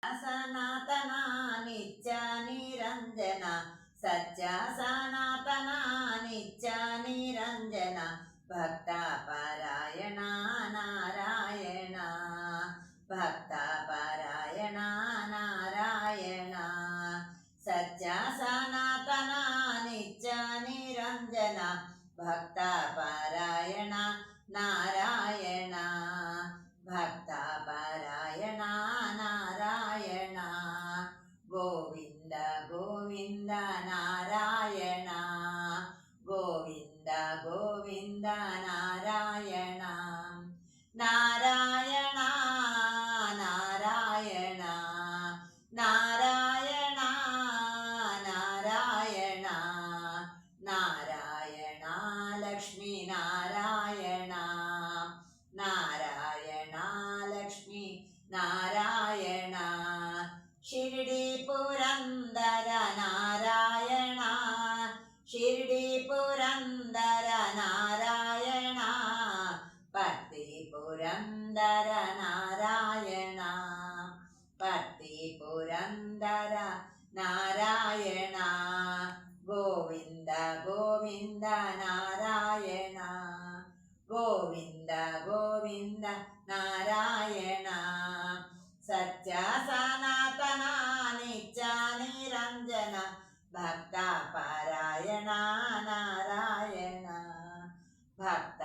ಸನಾತನ ನಿತ್ಯ ನಿರಂಜನ ಸತ್ಯ ಸನಾತನ ನಿತ್ಯ ನಿರಂಜನ ಭಕ್ತ ಪರಾಯಣ ನಾರಾಯಣ ಭಕ್ತ ಪರಾಯಣ ನಾರಾಯಣ ಸತ್ಯ ಸನಾತನ ನಿತ್ಯ ನಿರಂಜನ ಭಕ್ತ ಪರಾಯಣ ನಾರಾಯಣ ಭಕ್ತ ಪರಾಯಣ ನಾರಾಯಣ ಗೋವಿಂದ ಗೋವಿಂದ ನಾರಾಯಣ ಗೋವಿಂದ ಗೋವಿಂದ ನಾರಾಯಣ ನಾರಾಯಣ ನಾರಾಯಣ ನಾರಾಯಣ ನಾರಾಯಣ ನಾರಾಯಣ ಲಕ್ಷ್ಮೀ ನಾರಾಯಣ ನಾರಾಯಣ ಲಕ್ಷ್ಮೀ ನಾರಾಯಣ ಶಿರ್ಡಿ ಪುರಂದರ ನಾರಾಯಣ ಶಿರ್ಡಿ ಪುರಂದರ ನಾರಾಯಣ ಪತ್ತಿ ಪುರಂದರ ನಾರಾಯಣ ಪತ್ತಿ ಪುರಂದರ ನಾರಾಯಣ ಗೋವಿಂದ ಗೋವಿಂದ ನಾರಾಯಣ ಗೋವಿಂದ ಗೋವಿಂದ ನಾರಾಯಣ ಸತ್ಯ ಸನಾತನ ನಿತ್ಯ ನಿರಂಜನ ಭಕ್ತ ಪರಾಯಣ ನಾರಾಯಣ ಭಕ್ತ